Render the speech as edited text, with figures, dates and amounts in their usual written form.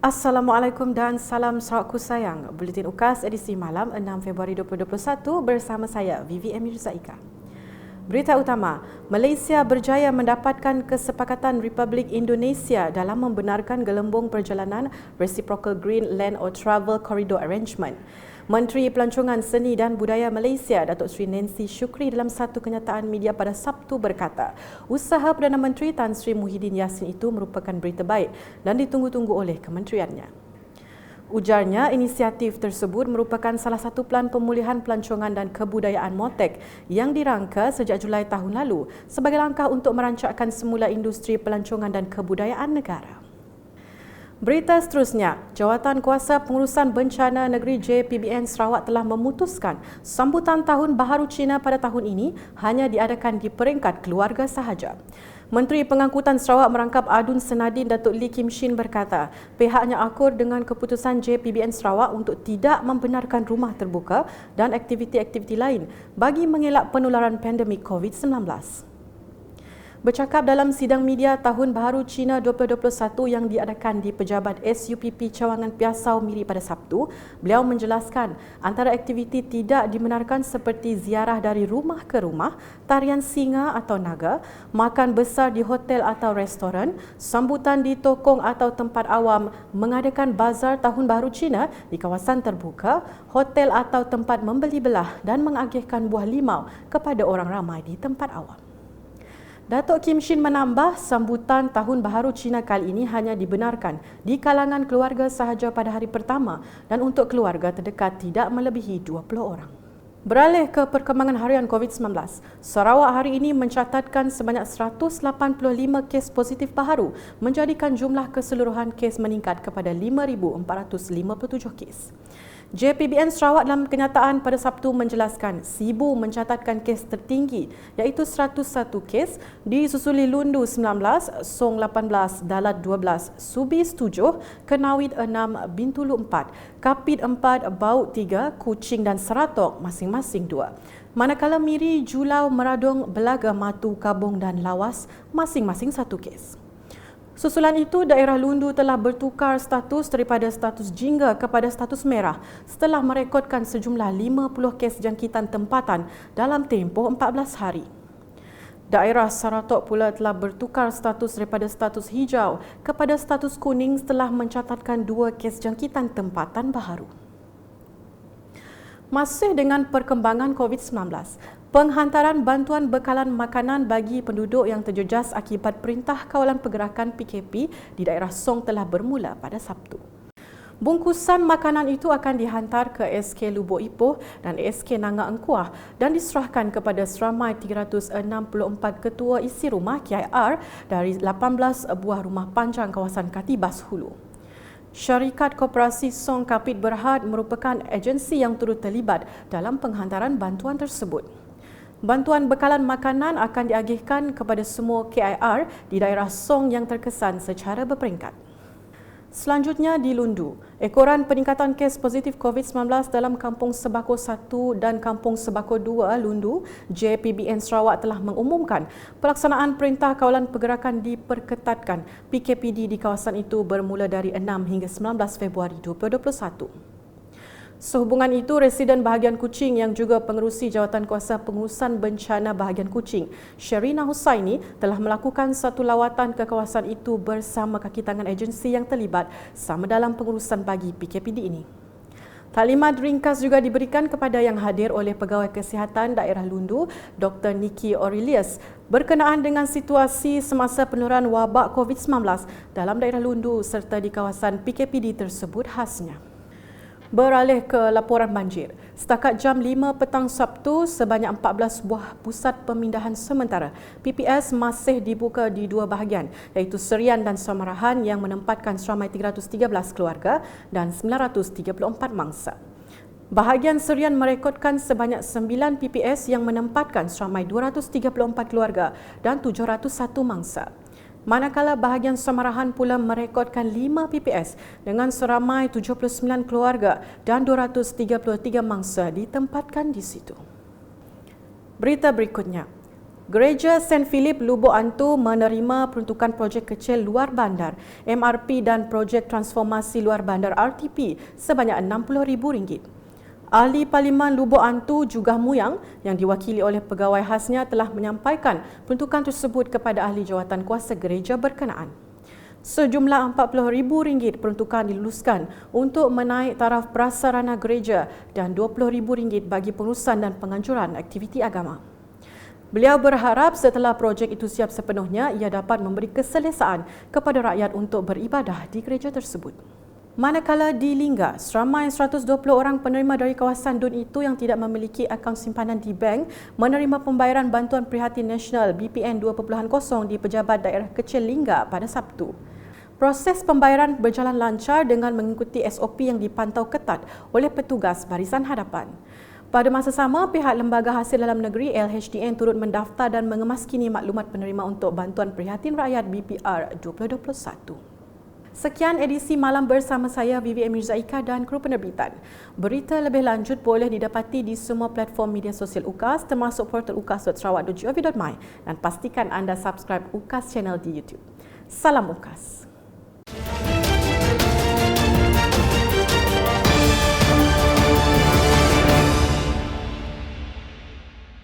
Assalamualaikum dan salam Sarawakku sayang. Buletin UKAS edisi malam 6 Februari 2021 bersama saya Vivi Mirzaika. Berita utama, Malaysia berjaya mendapatkan kesepakatan Republik Indonesia dalam membenarkan gelembung perjalanan Reciprocal Green Land or Travel Corridor Arrangement. Menteri Pelancongan Seni dan Budaya Malaysia, Datuk Seri Nancy Shukri dalam satu kenyataan media pada Sabtu berkata, usaha Perdana Menteri Tan Sri Muhyiddin Yassin itu merupakan berita baik dan ditunggu-tunggu oleh kementeriannya. Ujarnya, inisiatif tersebut merupakan salah satu pelan pemulihan pelancongan dan kebudayaan MOTEC yang dirangka sejak Julai tahun lalu sebagai langkah untuk merancakkan semula industri pelancongan dan kebudayaan negara. Berita seterusnya, Jawatan Kuasa Pengurusan Bencana Negeri JPBN Sarawak telah memutuskan sambutan Tahun Baharu Cina pada tahun ini hanya diadakan di peringkat keluarga sahaja. Menteri Pengangkutan Sarawak Merangkap Adun Senadin Datuk Lee Kim Shin berkata, pihaknya akur dengan keputusan JPBN Sarawak untuk tidak membenarkan rumah terbuka dan aktiviti-aktiviti lain bagi mengelak penularan pandemik COVID-19. Bercakap dalam sidang media Tahun Baharu Cina 2021 yang diadakan di Pejabat SUPP Cawangan Piasau Miri pada Sabtu, beliau menjelaskan antara aktiviti tidak dibenarkan seperti ziarah dari rumah ke rumah, tarian singa atau naga, makan besar di hotel atau restoran, sambutan di tokong atau tempat awam, mengadakan bazar Tahun Baharu Cina di kawasan terbuka, hotel atau tempat membeli belah dan mengagihkan buah limau kepada orang ramai di tempat awam. Datuk Kim Shin menambah sambutan Tahun Baharu Cina kali ini hanya dibenarkan di kalangan keluarga sahaja pada hari pertama dan untuk keluarga terdekat tidak melebihi 20 orang. Beralih ke perkembangan harian COVID-19, Sarawak hari ini mencatatkan sebanyak 185 kes positif baharu menjadikan jumlah keseluruhan kes meningkat kepada 5,457 kes. JPBN Sarawak dalam kenyataan pada Sabtu menjelaskan Sibu mencatatkan kes tertinggi iaitu 101 kes, disusuli Lundu 19, Song 18, Dalat 12, Subis 7, Kenawit 6, Bintulu 4, Kapit 4, Baut 3, Kuching dan Seratok masing-masing 2. Manakala Miri, Julau, Meradong, Belaga, Matu, Kabong dan Lawas masing-masing 1 kes. Susulan itu, daerah Lundu telah bertukar status daripada status jingga kepada status merah setelah merekodkan sejumlah 50 kes jangkitan tempatan dalam tempoh 14 hari. Daerah Seratok pula telah bertukar status daripada status hijau kepada status kuning setelah mencatatkan 2 kes jangkitan tempatan baharu. Masih dengan perkembangan COVID-19, penghantaran bantuan bekalan makanan bagi penduduk yang terjejas akibat Perintah Kawalan Pergerakan PKP di daerah Song telah bermula pada Sabtu. Bungkusan makanan itu akan dihantar ke SK Lubuk Ipoh dan SK Nanga Engkuah dan diserahkan kepada seramai 364 ketua isi rumah KIR dari 18 buah rumah panjang kawasan Katibas Hulu. Syarikat Koperasi Song Kapit Berhad merupakan agensi yang turut terlibat dalam penghantaran bantuan tersebut. Bantuan bekalan makanan akan diagihkan kepada semua KIR di daerah Song yang terkesan secara berperingkat. Selanjutnya di Lundu, ekoran peningkatan kes positif COVID-19 dalam Kampung Sebako 1 dan Kampung Sebako 2 Lundu, JPBN Sarawak telah mengumumkan pelaksanaan Perintah Kawalan Pergerakan diperketatkan PKPD di kawasan itu bermula dari 6 hingga 19 Februari 2021. Sehubungan itu, residen bahagian Kuching yang juga pengerusi Jawatan Kuasa Pengurusan Bencana bahagian Kuching, Sherina Husaini, telah melakukan satu lawatan ke kawasan itu bersama kaki tangan agensi yang terlibat sama dalam pengurusan bagi PKPD ini. Taklimat ringkas juga diberikan kepada yang hadir oleh Pegawai Kesihatan Daerah Lundu, Dr. Nikki Aurelius, berkenaan dengan situasi semasa penularan wabak COVID-19 dalam daerah Lundu serta di kawasan PKPD tersebut khasnya. Beralih ke laporan banjir. Setakat jam 5 petang Sabtu, sebanyak 14 buah pusat pemindahan sementara PPS masih dibuka di dua bahagian iaitu Serian dan Samarahan yang menempatkan seramai 313 keluarga dan 934 mangsa. Bahagian Serian merekodkan sebanyak 9 PPS yang menempatkan seramai 234 keluarga dan 701 mangsa. Manakala bahagian Samarahan pula merekodkan 5 PPS dengan seramai 79 keluarga dan 233 mangsa ditempatkan di situ. Berita berikutnya. Gereja St. Philip Lubuk Antu menerima peruntukan projek kecil luar bandar MRP dan projek transformasi luar bandar RTP sebanyak RM60,000. Ahli Parlimen Lubuk Antu Jugah Muyang yang diwakili oleh pegawai khasnya telah menyampaikan peruntukan tersebut kepada ahli jawatan kuasa gereja berkenaan. Sejumlah RM40,000 peruntukan diluluskan untuk menaik taraf prasarana gereja dan RM20,000 bagi pengurusan dan penganjuran aktiviti agama. Beliau berharap setelah projek itu siap sepenuhnya, ia dapat memberi keselesaan kepada rakyat untuk beribadah di gereja tersebut. Manakala di Lingga, seramai 120 orang penerima dari kawasan DUN itu yang tidak memiliki akaun simpanan di bank menerima pembayaran Bantuan Prihatin Nasional BPN 2.0 di Pejabat Daerah Kecil Lingga pada Sabtu. Proses pembayaran berjalan lancar dengan mengikuti SOP yang dipantau ketat oleh petugas Barisan Hadapan. Pada masa sama, pihak Lembaga Hasil Dalam Negeri LHDN turut mendaftar dan mengemaskini maklumat penerima untuk Bantuan Prihatin Rakyat BPR 2021. Sekian edisi malam bersama saya Vivi Amirzaiqa dan kru penerbitan. Berita lebih lanjut boleh didapati di semua platform media sosial UKAS termasuk portal ukas.sarawak.gov.my dan pastikan anda subscribe UKAS channel di YouTube. Salam UKAS.